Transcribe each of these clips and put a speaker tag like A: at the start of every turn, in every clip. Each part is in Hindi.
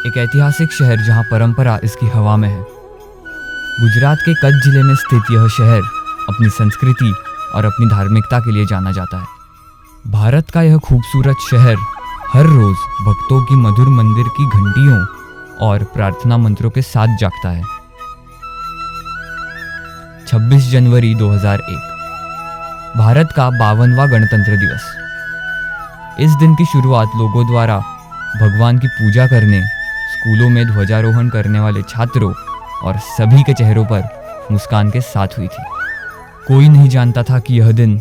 A: एक ऐतिहासिक शहर जहां परंपरा इसकी हवा में है। गुजरात के कच्छ जिले में स्थित यह शहर अपनी संस्कृति और अपनी धार्मिकता के लिए जाना जाता है। भारत का यह खूबसूरत शहर हर रोज भक्तों की मधुर मंदिर की घंटियों और प्रार्थना मंत्रों के साथ जागता है। 26 जनवरी 2001 भारत का 52वां गणतंत्र दिवस। इस दिन की शुरुआत लोगों द्वारा भगवान की पूजा करने, स्कूलों में ध्वजारोहण करने वाले छात्रों और सभी के चेहरों पर मुस्कान के साथ हुई थी। कोई नहीं जानता था कि यह दिन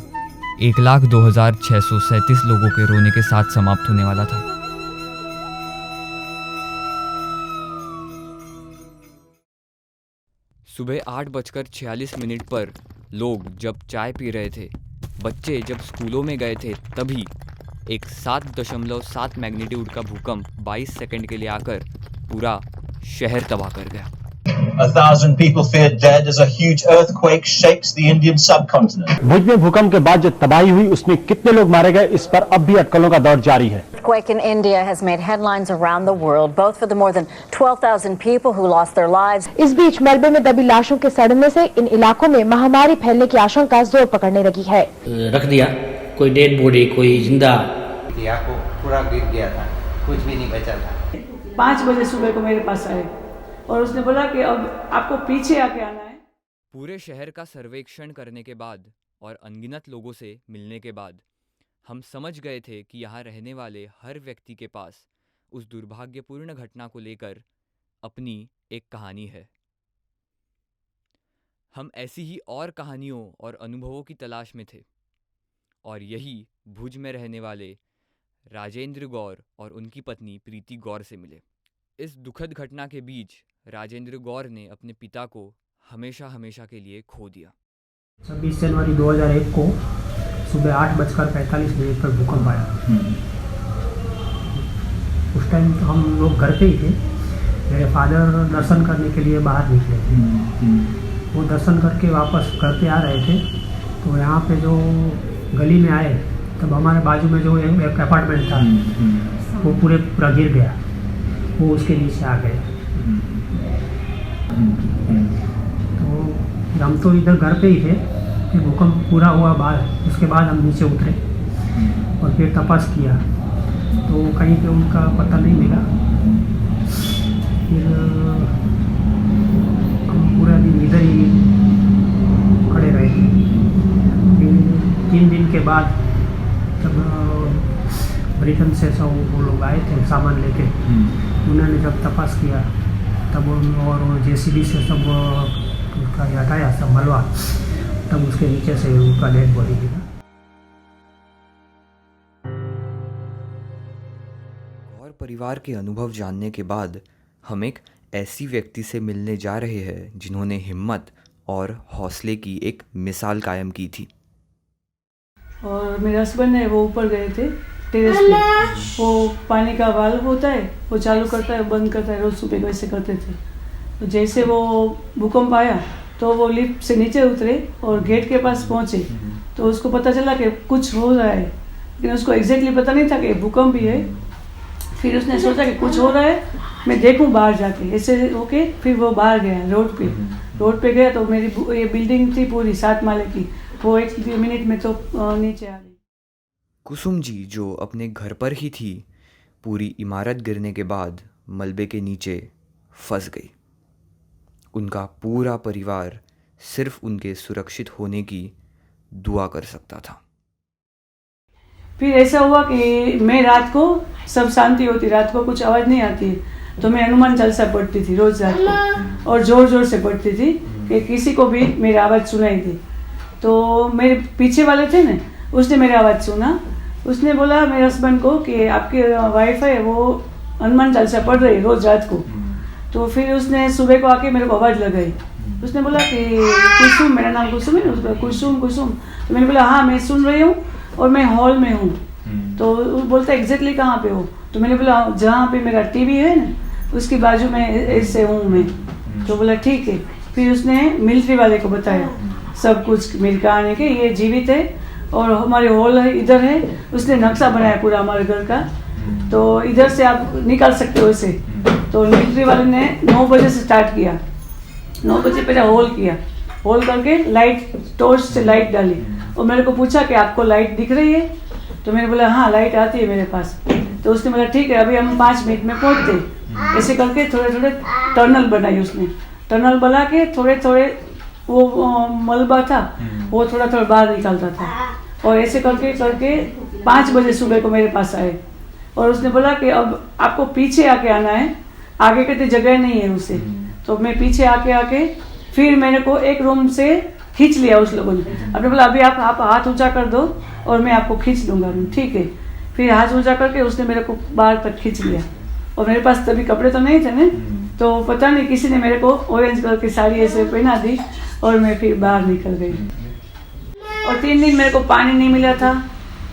A: 1,02,637 लोगों के रोने के साथ समाप्त होने वाला था। सुबह 8:46 पर लोग जब चाय पी रहे थे, बच्चे जब स्कूलों में गए थे, तभी एक 7.7 मैग्नीट्यूड का भूकंप 22 सेकंड के लिए आकर पूरा शहर तबाह कर गया।
B: 1,000 people feared dead as a huge earthquake shakes the Indian subcontinent.
C: भुज में भूकंप के बाद जो तबाही हुई उसमें कितने लोग मारे गए, इस पर अब भी अटकलों का दौर जारी है।
D: Earthquake in India has made headlines around the world, both for the more than 12,000 people who lost their lives.
E: इस बीच मलबे में दबी लाशों के सड़ने से इन इलाकों में महामारी फैलने की आशंका जोर पकड़ने लगी है।
F: रख दिया, कोई डेड बॉडी, कोई जिंदा,
G: को पूरा गिर गया था, कुछ भी नहीं बचा था।
H: 5 बजे सुबह को मेरे पास आए और उसने बोला कि अब आपको पीछे आके आना है।
A: पूरे शहर का सर्वेक्षण करने के बाद और अनगिनत लोगों से मिलने के बाद हम समझ गए थे कि यहाँ रहने वाले हर व्यक्ति के पास उस दुर्भाग्यपूर्ण घटना को लेकर अपनी एक कहानी है। हम ऐसी ही और कहानियों और अनुभवों की तलाश में थे और यही भुज में रहने वाले राजेंद्र गौर और उनकी पत्नी प्रीति गौर से मिले। इस दुखद घटना के बीच राजेंद्र गौर ने अपने पिता को हमेशा हमेशा के लिए खो दिया।
I: 26 जनवरी 2001 को सुबह 8:45 पर भूकंप आया। उस टाइम तो हम लोग घर पे ही थे। मेरे फादर दर्शन करने के लिए बाहर निकले थे। वो दर्शन करके वापस घर पे आ रहे थे तो यहाँ पे जो गली में आए तब हमारे बाजू में जो एक अपार्टमेंट था वो पूरा गिर गया, वो उसके नीचे आ गए। तो हम तो इधर घर पे ही थे कि भूकंप पूरा हुआ बाद, उसके बाद हम नीचे उतरे और फिर तपास किया तो कहीं पे उनका पता नहीं मिला। फिर हम पूरा दिन इधर ही खड़े रहे थे। फिर 3 दिन के बाद जब ब्रिटेन से सब वो लोग आए थे सामान लेके, उन्होंने जब तपास किया तब और JCB से सब उसका हटाया सब मलबा, तब उसके नीचे से उनका डेड बॉडी गिरा।
A: और परिवार के अनुभव जानने के बाद हम एक ऐसी व्यक्ति से मिलने जा रहे हैं जिन्होंने हिम्मत और हौसले की एक मिसाल कायम की थी।
H: और मेरे हस्बैंड है वो ऊपर गए थे टेरेस पे, वो पानी का वाल्व होता है वो चालू करता है बंद करता है, रोज सुबह वैसे करते थे। तो जैसे वो भूकंप आया तो वो लिफ्ट से नीचे उतरे और गेट के पास पहुंचे तो उसको पता चला कि कुछ हो रहा है, लेकिन उसको एग्जैक्टली पता नहीं था कि भूकंप ही है। फिर उसने सोचा कि कुछ हो रहा है, मैं देखूं बाहर जाके, ऐसे होके फिर वो बाहर गया रोड पे गया तो मेरी ये बिल्डिंग थी पूरी 7 माले की, वो 1 मिनट में तो नीचे आ गई।
A: कुसुम जी जो अपने घर पर ही थी, पूरी इमारत गिरने के बाद मलबे के नीचे फंस गई। उनका पूरा परिवार सिर्फ उनके सुरक्षित होने की दुआ कर सकता था।
H: फिर ऐसा हुआ कि मैं रात को सब शांति होती, रात को कुछ आवाज़ नहीं आती तो मैं हनुमान चालीसा पढ़ती थी रोज रात को और जोर जोर से पढ़ती थी कि किसी को भी मेरी आवाज़ सुनाई दी। तो मेरे पीछे वाले थे ना, उसने मेरी आवाज़ सुना, उसने बोला मेरे हस्बैंड को कि आपकी वाइफ है वो हनुमान चालीसा पढ़ रही है रोज रात को। तो फिर उसने सुबह को आके मेरे को आवाज़ लगाई, उसने बोला कि कुसुम, मेरा नाम कुसुम है ना, उसका कुसुम कुसुम। तो मैंने बोला हाँ मैं सुन रही हूँ और मैं हॉल में हूँ। तो वो बोलता एग्जैक्टली कहाँ पे हो? तो मैंने बोला जहाँ पे मेरा टीवी है ना उसकी बाजू में ऐसे हूँ मैं। तो बोला ठीक है। फिर उसने मिलिट्री वाले को बताया सब कुछ मेरी कहानी के, ये जीवित है और हमारे हॉल है इधर है, उसने नक्शा बनाया पूरा हमारे घर का, तो इधर से आप निकाल सकते हो इसे। तो मिलिट्री वाले ने 9 बजे से स्टार्ट किया। 9 बजे पहले होल किया, होल करके लाइट टॉर्च से लाइट डाली और मेरे को पूछा कि आपको लाइट दिख रही है? तो मैंने बोला हाँ लाइट आती है मेरे पास। तो उसने बोला ठीक है अभी हम 5 मिनट में पहुँचते। ऐसे करके थोड़े थोड़े टनल बनाई उसने, टनल बना के थोड़े थोड़े वो मलबा था वो थोड़ा थोड़ा बाहर निकलता था और ऐसे करके करके 5 बजे सुबह को मेरे पास आए और उसने बोला कि अब आपको पीछे आके आना है, आगे कहते जगह नहीं है उसे। तो मैं पीछे आके फिर मेरे को एक रूम से खींच लिया उस लोगों ने। अपने बोला अभी आप हाथ ऊंचा कर दो और मैं आपको खींच लूंगा। ठीक है, फिर हाथ ऊंचा करके उसने मेरे को बाहर तक खींच लिया और मेरे पास तभी कपड़े तो नहीं थे ना, तो पता नहीं किसी ने मेरे को ऑरेंज कलर की साड़ी ऐसे पहना दी और मैं फिर बाहर निकल गई। और 3 दिन मेरे को पानी नहीं मिला था,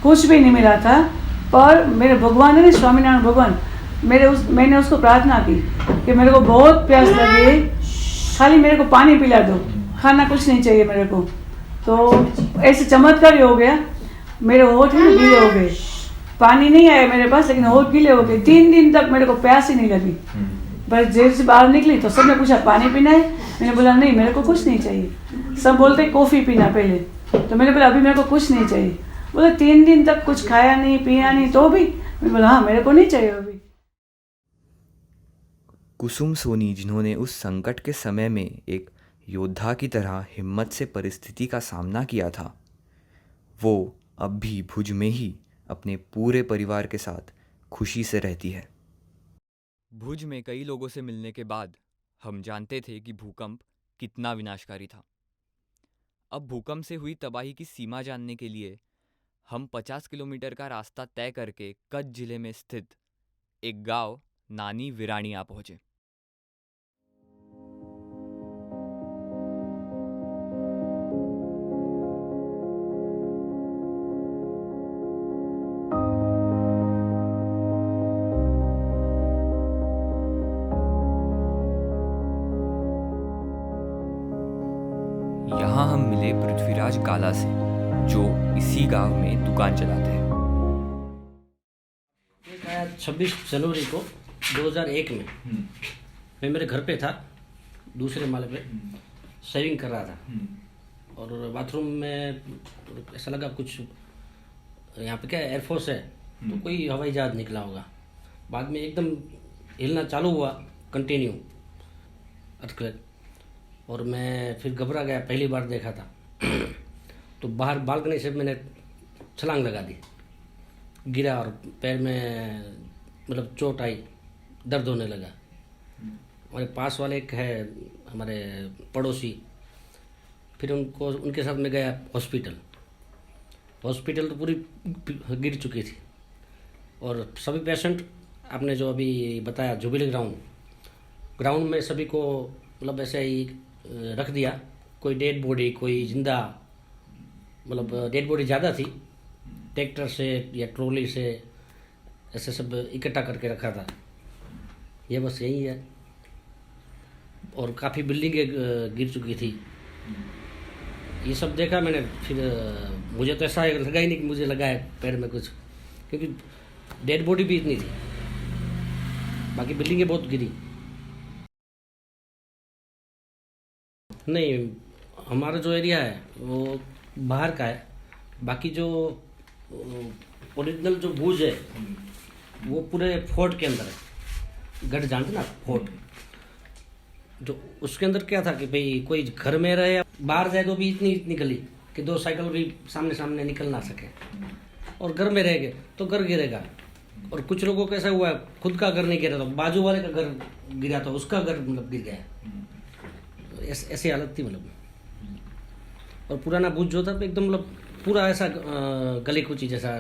H: कुछ भी नहीं मिला था, पर मेरे भगवान है ना स्वामीनारायण भगवान, मैंने उसको प्रार्थना की कि मेरे को बहुत प्यास लगी, खाली मेरे को पानी पिला दो, खाना कुछ नहीं चाहिए मेरे को। तो ऐसे चमत्कार ही हो गया, मेरे होठ भी गीले हो गए, पानी नहीं आया मेरे पास लेकिन होठ गीले हो गए। 3 दिन तक मेरे को प्यास ही नहीं लगी। बस जेल से बाहर निकली तो सबने पूछा पानी पीना है? मैंने बोला नहीं मेरे को कुछ नहीं चाहिए। सब बोलते कॉफ़ी पीना पहले, तो मैंने बोला अभी मेरे को कुछ नहीं चाहिए। बोले 3 दिन तक कुछ खाया नहीं पिया नहीं तो भी? मैंने बोला हाँ मेरे को नहीं चाहिए अभी।
A: कुसुम सोनी, जिन्होंने उस संकट के समय में एक योद्धा की तरह हिम्मत से परिस्थिति का सामना किया था, वो अब भी भुज में ही अपने पूरे परिवार के साथ खुशी से रहती है। भुज में कई लोगों से मिलने के बाद हम जानते थे कि भूकंप कितना विनाशकारी था। अब भूकंप से हुई तबाही की सीमा जानने के लिए हम 50 किलोमीटर का रास्ता तय करके कच्छ जिले में स्थित एक गांव नानी विराणिया पहुंचे। यहाँ हम मिले पृथ्वीराज काला से, जो इसी गांव में दुकान चलाते हैं।
F: 26 जनवरी को 2001 में मैं मेरे घर पे था, दूसरे माले पे शेविंग कर रहा था और बाथरूम में ऐसा लगा कुछ, यहाँ पे क्या एयरफोर्स है तो कोई हवाई जहाज निकला होगा। बाद में एकदम हिलना चालू हुआ कंटिन्यू अर्थक्वेक, और मैं फिर घबरा गया, पहली बार देखा था। तो बाहर बालकनी से मैंने छलांग लगा दी, गिरा और पैर में मतलब चोट आई, दर्द होने लगा। हमारे पास वाले एक है हमारे पड़ोसी, फिर उनके साथ में गया हॉस्पिटल तो पूरी गिर चुकी थी और सभी पेशेंट आपने जो अभी बताया जुबिली ग्राउंड में सभी को मतलब ऐसे ही रख दिया। कोई डेड बॉडी, कोई जिंदा, मतलब डेड बॉडी ज़्यादा थी, ट्रैक्टर से या ट्रॉली से ऐसे सब इकट्ठा करके रखा था। ये बस यही है। और काफ़ी बिल्डिंगें गिर चुकी थी। ये सब देखा मैंने, फिर मुझे तो ऐसा लगा ही नहीं कि मुझे लगा है पैर में कुछ, क्योंकि डेड बॉडी भी इतनी थी, बाकी बिल्डिंगें बहुत गिरी। नहीं, हमारा जो एरिया है वो बाहर का है, बाकी जो ओरिजिनल जो भुज है वो पूरे फोर्ट के अंदर है। गढ़ जानते ना, फोर्ट, जो उसके अंदर क्या था कि भाई कोई घर में रहे, बाहर जाए तो भी इतनी गली कि 2 साइकिल भी सामने निकल ना सके, और घर में रहेंगे तो घर गिरेगा। और कुछ लोगों को ऐसा हुआ है खुद का घर नहीं गिरा, तो बाजू वाले का घर गिरा, तो उसका घर मतलब गिर गया। ऐसी हालत थी मतलब। और पुराना भुज जो था एकदम मतलब पूरा ऐसा गली कुची जैसा,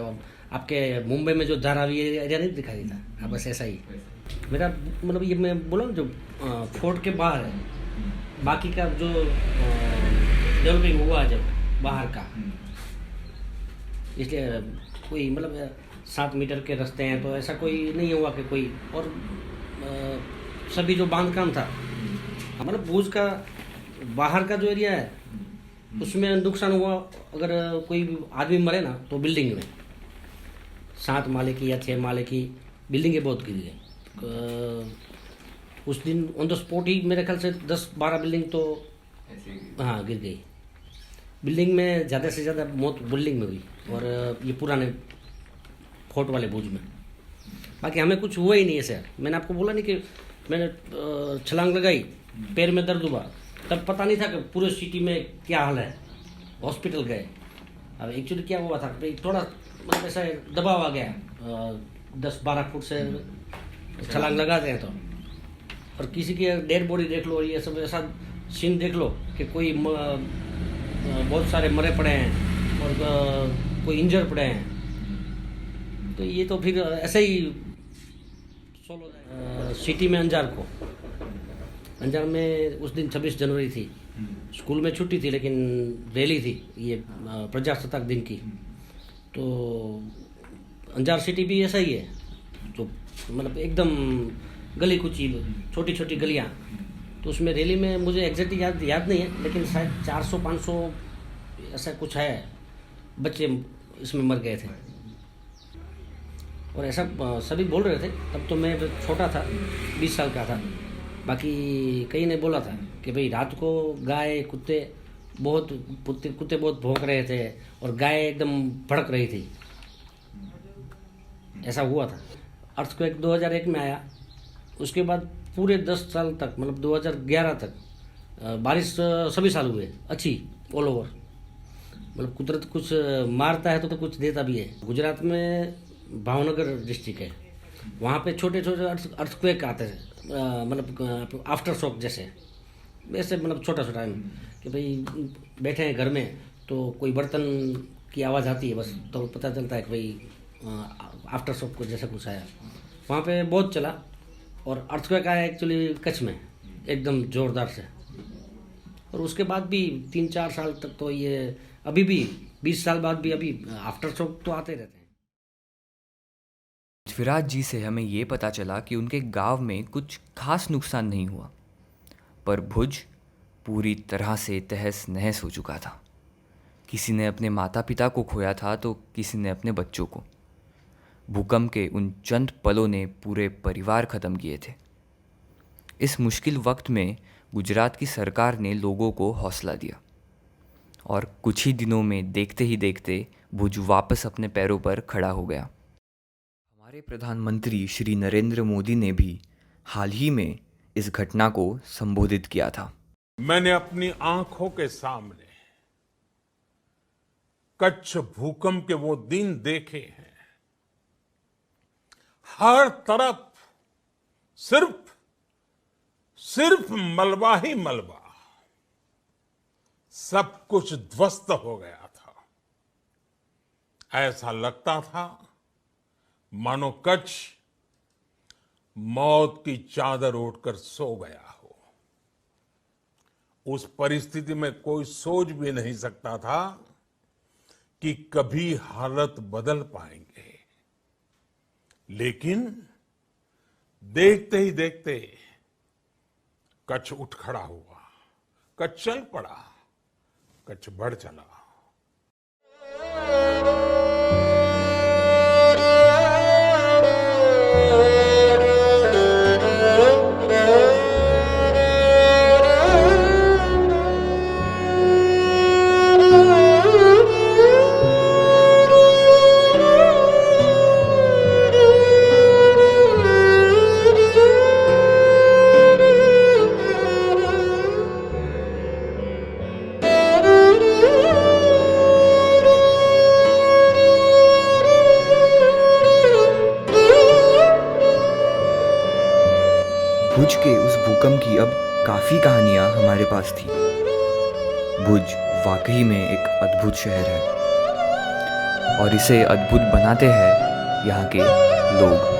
F: आपके मुंबई में जो धारावी एरिया नहीं दिखाई देता, बस ऐसा ही मेरा मतलब। ये मैं बोला जो फोर्ट के बाहर है, बाकी का जो डेवलपिंग हुआ जब बाहर का, इसलिए कोई मतलब 7 मीटर के रास्ते हैं, तो ऐसा कोई नहीं हुआ कि कोई। और सभी जो बांधकाम था मतलब भुज का बाहर का जो एरिया है उसमें नुकसान हुआ। अगर कोई आदमी मरे ना तो बिल्डिंग में 7 माले की या 6 माले की बिल्डिंगें बहुत गिर गई। उस दिन ऑन द स्पॉट ही मेरे ख्याल से 10-12 बिल्डिंग तो हाँ गिर गई। बिल्डिंग में ज़्यादा से ज़्यादा मौत बिल्डिंग में हुई, और ये पुराने फोर्ट वाले भुज में। बाकी हमें कुछ हुआ ही नहीं है सर। मैंने आपको बोला नहीं कि मैंने छलांग लगाई, पैर में दर्द हुआ, तब पता नहीं था कि पूरे सिटी में क्या हाल है। हॉस्पिटल गए। अब एक्चुअली क्या हुआ था, थोड़ा मतलब ऐसा दबाव आ गया, 10-12 फुट से छलांग लगाते हैं तो, और किसी की डेड बॉडी देख लो, ये सब ऐसा सीन देख लो कि कोई बहुत सारे मरे पड़े हैं और कोई इंजर पड़े हैं। तो ये तो फिर ऐसे ही सिटी में अंजार में उस दिन 26 जनवरी थी। स्कूल में छुट्टी थी, लेकिन रैली थी ये प्रजासत्ताक दिन की। तो अंजार सिटी भी ऐसा ही है, तो मतलब एकदम गली कुची, छोटी छोटी गलियाँ। तो उसमें रैली में मुझे एग्जैक्ट याद नहीं है, लेकिन शायद 400-500 ऐसा कुछ है बच्चे इसमें मर गए थे। और ऐसा सभी बोल रहे थे। तब तो मैं छोटा था, 20 साल का था। बाकी कई ने बोला था कि भाई रात को गाय कुत्ते बहुत भौंक रहे थे और गाय एकदम भड़क रही थी। ऐसा हुआ था। अर्थक्वेक 2001 में आया, उसके बाद पूरे 10 साल तक, मतलब 2011 तक बारिश सभी साल हुए अच्छी ऑल ओवर। मतलब कुदरत कुछ मारता है तो कुछ देता भी है। गुजरात में भावनगर डिस्ट्रिक्ट है, वहाँ पे छोटे छोटे अर्थक्वेक आते हैं, मतलब आफ्टर शॉक जैसे, वैसे मतलब छोटा छोटा कि भाई बैठे हैं घर में तो कोई बर्तन की आवाज़ आती है, बस तो पता चलता है कि भाई आफ्टर शॉक को जैसा कुछ आया। वहाँ पे बहुत चला। और अर्थक्वेक आया एक्चुअली कच्छ में एकदम ज़ोरदार से। और उसके बाद भी 3-4 साल तक तो ये अभी भी 20 साल बाद भी अभी आफ्टर शॉक तो आते रहते हैं।
A: पृथ्वीराज जी से हमें ये पता चला कि उनके गांव में कुछ खास नुकसान नहीं हुआ, पर भुज पूरी तरह से तहस नहस हो चुका था। किसी ने अपने माता पिता को खोया था तो किसी ने अपने बच्चों को। भूकंप के उन चंद पलों ने पूरे परिवार ख़त्म किए थे। इस मुश्किल वक्त में गुजरात की सरकार ने लोगों को हौसला दिया और कुछ ही दिनों में देखते ही देखते भुज वापस अपने पैरों पर खड़ा हो गया। हमारे प्रधानमंत्री श्री नरेंद्र मोदी ने भी हाल ही में इस घटना को संबोधित किया था।
J: मैंने अपनी आंखों के सामने कच्छ भूकंप के वो दिन देखे हैं। हर तरफ सिर्फ मलबा ही मलबा, सब कुछ ध्वस्त हो गया था। ऐसा लगता था मानो कच्छ मौत की चादर ओढ़कर सो गया हो। उस परिस्थिति में कोई सोच भी नहीं सकता था कि कभी हालत बदल पाएंगे। लेकिन देखते ही देखते कच्छ उठ खड़ा हुआ, कच्छ चल पड़ा, कच्छ बढ़ चला।
A: भुज के उस भूकंप की अब काफ़ी कहानियाँ हमारे पास थी। भुज वाकई में एक अद्भुत शहर है और इसे अद्भुत बनाते हैं यहाँ के लोग।